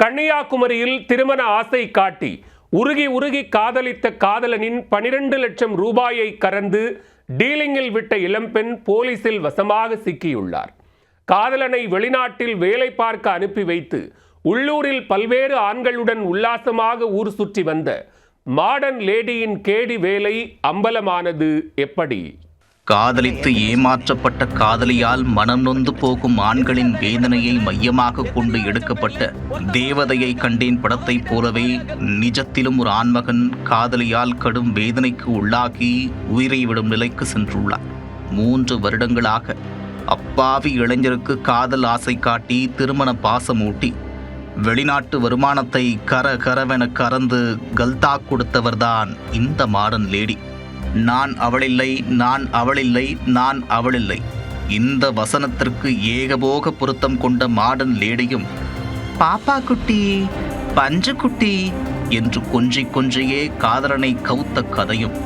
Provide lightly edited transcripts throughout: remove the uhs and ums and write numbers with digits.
கன்னியாகுமரியில் திருமண ஆசை காட்டி உருகி உருகி காதலித்த காதலனின் 12 லட்சம் ரூபாயை கறந்து டீலிங்கில் விட்ட இளம்பெண் போலீசில் வசமாக சிக்கியுள்ளார். காதலனை வெளிநாட்டில் வேலை பார்க்க அனுப்பி வைத்து உள்ளூரில் பல்வேறு ஆண்களுடன் உல்லாசமாக ஊர் சுற்றி வந்த மாடர்ன் லேடியின் கேடி வேலை அம்பலமானது எப்படி? காதலித்து ஏமாற்றப்பட்ட காதலியால் மனம் நொந்து போகும் ஆண்களின் வேதனையை மையமாக கொண்டு எடுக்கப்பட்ட தேவதையை கண்டேன் படத்தை போலவே நிஜத்திலும் ஒரு ஆண்மகன் காதலியால் கடும் வேதனைக்கு உள்ளாகி உயிரை விடும் நிலைக்கு சென்றுள்ளார். 3 வருடங்களாக அப்பாவி இளைஞருக்கு காதல் ஆசை காட்டி திருமண பாசமூட்டி வெளிநாட்டு வருமானத்தை கரவென கறந்து கல்தா கொடுத்தவர்தான் இந்த மாடர்ன் லேடி. நான் அவளில்லை, நான் அவளில்லை, நான் அவளில்லை. இந்த வசனத்திற்கு ஏகபோக பொருத்தம் கொண்ட மாடர்ன் லேடியும் பாப்பா குட்டி, பஞ்சு குட்டி என்று கொஞ்சியே காதலனை கவுத்த கதையும்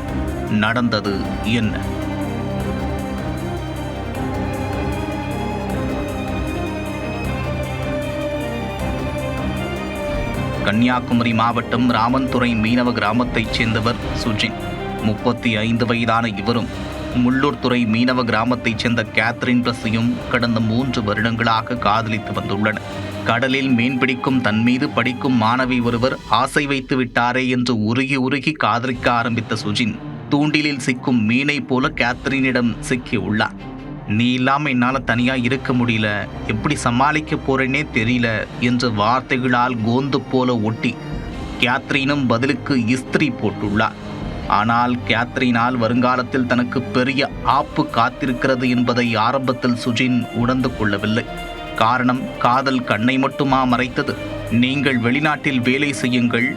நடந்தது என்ன? கன்னியாகுமரி மாவட்டம் ராமன்துறை மீனவ கிராமத்தைச் சேர்ந்தவர் சுஜின். 35 வயதான இவரும் முள்ளூர்துறை மீனவ கிராமத்தைச் சேர்ந்த கேத்ரின் பிரஸையும் கடந்த 3 வருடங்களாக காதலித்து வந்துள்ளனர். கடலில் மீன்பிடிக்கும் தன் மீது படிக்கும் மாணவி ஒருவர் ஆசை வைத்து விட்டாரே என்று உருகி காதலிக்க ஆரம்பித்த சுஜின் தூண்டிலில் சிக்கும் மீனை போல கேத்ரினிடம் சிக்கியுள்ளார். நீ இல்லாமல் என்னால் தனியாக இருக்க முடியல, எப்படி சமாளிக்க போறேனே தெரியல என்ற வார்த்தைகளால் கோந்து போல ஒட்டி கேத்ரினும் பதிலுக்கு இஸ்திரி போட்டுள்ளார். ஆனால் கேத்ரினால் வருங்காலத்தில் தனக்கு பெரிய ஆப்பு காத்திருக்கிறது என்பதை ஆரம்பத்தில் சுஜின் உணர்ந்து கொள்ளவில்லை. காரணம், காதல் கண்ணை மட்டுமா மறைத்தது? நீங்கள் வெளிநாட்டில் வேலை செய்யுங்கள்,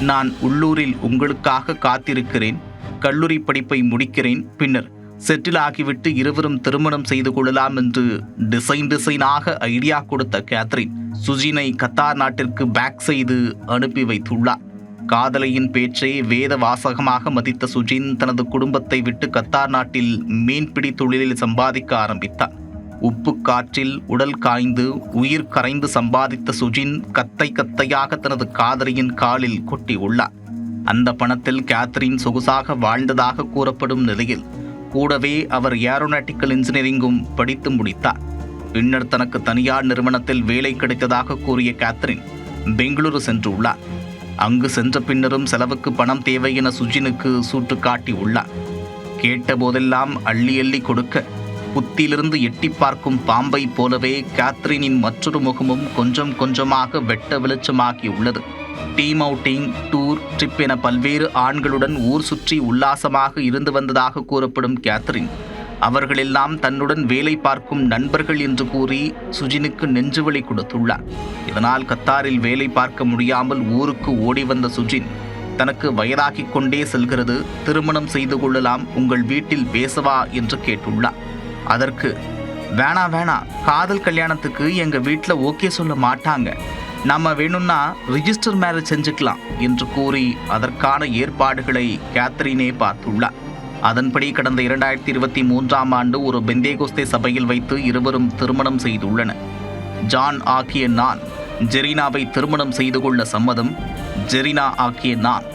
நான் உள்ளூரில் உங்களுக்காக காத்திருக்கிறேன், கல்லூரி படிப்பை முடிக்கிறேன், பின்னர் செட்டில் ஆகிவிட்டு இருவரும் திருமணம் செய்து கொள்ளலாம் என்று டிசைனாக ஐடியா கொடுத்த கேத்ரின் சுஜினை கத்தார் நாட்டிற்கு பேக் செய்து அனுப்பி வைத்துள்ளார். காதலியின் பேச்சை வேத வாசகமாக மதித்த சுஜின் தனது குடும்பத்தை விட்டு கத்தார் நாட்டில் மீன்பிடி தொழிலில் சம்பாதிக்க ஆரம்பித்தார். உப்பு காற்றில் உடல் காய்ந்து உயிர் கரைந்து சம்பாதித்த சுஜின் கத்தையாக தனது காதலியின் காலில் கொட்டி உள்ளார். அந்த பணத்தில் கேத்ரின் சொகுசாக வாழ்ந்ததாக கூறப்படும் நிலையில் கூடவே அவர் ஏரோநாட்டிக்கல் இன்ஜினியரிங்கும் படித்து முடித்தார். பின்னர் தனக்கு தனியார் நிறுவனத்தில் வேலை கிடைத்ததாக கூறிய கேத்ரின் பெங்களூரு சென்றுள்ளார். அங்கு சென்ற பின்னரும் செலவுக்கு பணம் தேவை என சுஜினுக்கு சூட்டு காட்டி உள்ளார். கேட்ட போதெல்லாம் அள்ளி கொடுக்க புத்தியிலிருந்து எட்டி பார்க்கும் பாம்பை போலவே கேத்ரினின் மற்றொரு முகமும் கொஞ்சமாக வெட்ட வெளிச்சமாகி உள்ளது. டீம் அவுட்டிங், டூர், ட்ரிப் என பல்வேறு ஆண்களுடன் ஊர் சுற்றி உல்லாசமாக இருந்து வந்ததாக கூறப்படும் கேத்ரின் அவர்களெல்லாம் தன்னுடன் வேலை பார்க்கும் நண்பர்கள் என்று கூறி சுஜினுக்கு நெஞ்சுவலி கொடுத்துள்ளார். இதனால் கத்தாரில் வேலை பார்க்க முடியாமல் ஊருக்கு ஓடி வந்த சுஜின் தனக்கு வயதாகிக் கொண்டே செல்கிறது, திருமணம் செய்து கொள்ளலாம், உங்கள் வீட்டில் பேசவா என்று கேட்டுள்ளார். அதற்கு வேணா, காதல் கல்யாணத்துக்கு எங்க வீட்டில் ஓகே சொல்ல மாட்டாங்க, நம்ம வேணும்னா ரிஜிஸ்டர் மேரேஜ் செஞ்சுக்கலாம் என்று கூறி அதற்கான ஏற்பாடுகளை கேத்ரினே பார்த்துள்ளார். அதன்படி கடந்த 2023ஆம் ஆண்டு ஒரு பெந்தேகோஸ்தே சபையில் வைத்து இருவரும் திருமணம் செய்துள்ளனர். ஜான் ஆகிய நான் ஜெரினாவை திருமணம் செய்து கொள்ள சம்மதம், ஜெரினா ஆகிய நான்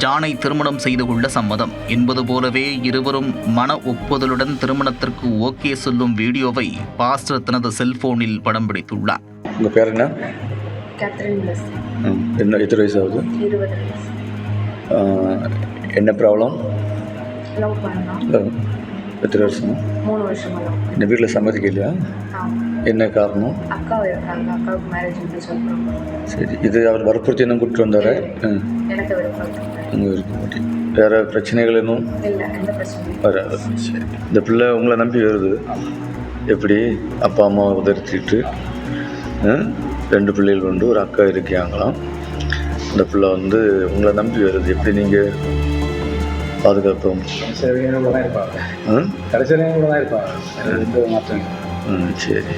ஜானை திருமணம் செய்து கொள்ள சம்மதம் என்பது போலவே இருவரும் மன ஒப்புதலுடன் திருமணத்திற்கு ஓகே சொல்லும் வீடியோவை பாஸ்டர் தனது செல்போனில் படம் பிடித்துள்ளார். உங்கள் பேர் என்ன? என்ன, எத்தனை வயசு ஆகுது? 20 வயசு. என்ன ப்ராப்ளம்? லவ் பண்ணலாம். எத்தனை வருஷம்? 3 வருஷமா லவ். இந்த வீட்டில் சம்மதிக்கலையா? என்ன காரணம்? அக்கா இருக்காங்க, அக்காவுக்கு மேரேஜ் பண்ணி சொல்கிறாங்க. சரி, இது அவர் வற்புறுத்தி என்ன கூப்பிட்டு வந்தார்? எனக்கு விருப்பம். உங்கள் விருப்பம். வேறு பிரச்சனைகள் இன்னும் இல்லை, எந்த பிரச்சனையும் வராது. சரி, இந்த பிள்ளை உங்களை நம்பி வருது. எப்படி? அப்பா அம்மாவை உதர்த்திட்டு 2 பிள்ளைகள் உண்டு, ஒரு அக்கா இருக்காங்களாம். இந்த பிள்ளை உங்களை நம்பி வருது. எப்படி நீங்கள் பாதுகாப்போம்? சரி.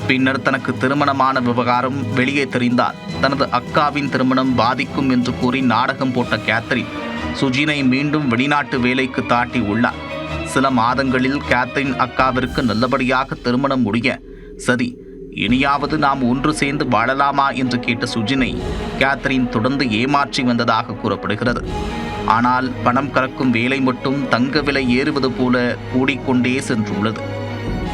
பின்னர் தனக்கு திருமணமான விவகாரம் வெளியே தெரிந்தால் தனது அக்காவின் திருமணம் பாதிக்கும் என்று கூறி நாடகம் போட்ட கேத்ரின் சுஜினை மீண்டும் வெளிநாட்டு வேலைக்கு தாட்டி உள்ளார். சில மாதங்களில் கேத்ரின் அக்காவிற்கு நல்லபடியாக திருமணம் முடிய சரி இனியாவது நாம் ஒன்று சேர்ந்து வாழலாமா என்று கேட்ட சுஜினை கேத்ரின் தொடர்ந்து ஏமாற்றி வந்ததாக கூறப்படுகிறது. ஆனால் பணம் கறக்கும் வேலை மட்டும் தங்க விலை ஏறுவது போல கூடிக்கொண்டே சென்றுள்ளது.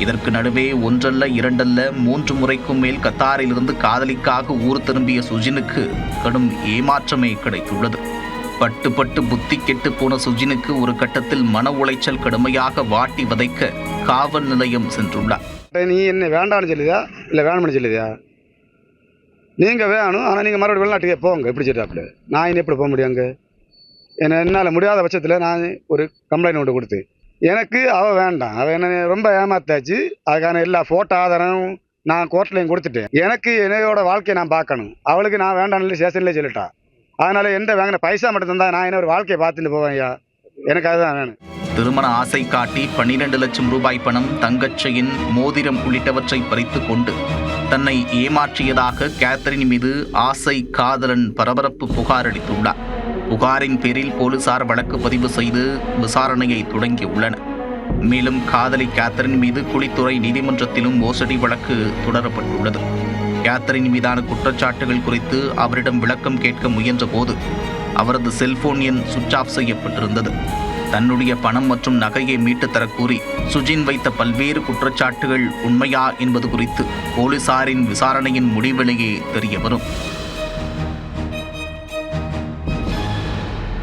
இதற்கு நடுவே ஒன்றல்ல இரண்டல்ல 3 முறைக்கும் மேல் கத்தாரிலிருந்து காதலிக்காக ஊர் திரும்பிய சுஜினுக்கு கடும் ஏமாற்றமே கிடைத்துள்ளது. பட்டு பட்டு புத்தி கெட்டு போன சுஜினுக்கு ஒரு கட்டத்தில் மன உளைச்சல் கடுமையாக வாட்டி வதைக்க காவல் நிலையம் சென்றுள்ளார். நீ என்ன வேண்டாம்னு சொல்லுதா இல்லை வேணும்னு சொல்லுதா? நீங்கள் வேணும், ஆனால் நீங்கள் மறுபடியும் வெளிநாட்டுக்கே போங்க. எப்படி சொல்லிட்டாப்புல நான் இன்னும் எப்படி போக முடியும்? அங்கே என்னால் முடியாத பட்சத்தில் நான் ஒரு கம்ப்ளைண்ட் ஒன்று கொடுத்து எனக்கு அவள் வேண்டாம், அவள் என்ன ரொம்ப ஏமாத்தாச்சு. அதுக்கான எல்லா ஃபோட்டோ ஆதாரம் நான் கோர்ட்லையும் கொடுத்துட்டேன். எனக்கு என்னையோட வாழ்க்கையை நான் பார்க்கணும். அவளுக்கு நான் வேண்டாம்னு ஸ்டேஷன்லேயே சொல்லிட்டா. அதனால் எந்த வாங்கின பைசா மட்டும் தந்தா நான் என்ன ஒரு வாழ்க்கையை பார்த்துட்டு போவேன் ஐயா. எனக்கு அதுதான் வேணும். திருமண ஆசை காட்டி 12 லட்சம் ரூபாய் பணம், தங்கச் செயின், மோதிரம் உள்ளிட்டவற்றை பறித்து கொண்டு தன்னை ஏமாற்றியதாக கேத்ரின் மீது ஆசை காதலன் பரபரப்பு புகார் அளித்துள்ளார். புகாரின் பேரில் போலீசார் வழக்கு பதிவு செய்து விசாரணையை தொடங்கியுள்ளனர். மேலும் காதலி கேத்ரின் மீது குளித்துறை நீதிமன்றத்திலும் மோசடி வழக்கு தொடரப்பட்டுள்ளது. கேத்ரின் மீதான குற்றச்சாட்டுகள் குறித்து அவரிடம் விளக்கம் கேட்க முயன்ற போது அவரது செல்போன் எண் சுவிட்ச் ஆஃப் செய்யப்பட்டிருந்தது. தன்னுடைய பணம் மற்றும் நகையை மீட்டு தரக்கூறி சுஜின் வைத்த பல்வேறு குற்றச்சாட்டுகள் உண்மையா என்பது குறித்து போலீசாரின் விசாரணையின் முடிவிலேயே தெரியவரும்.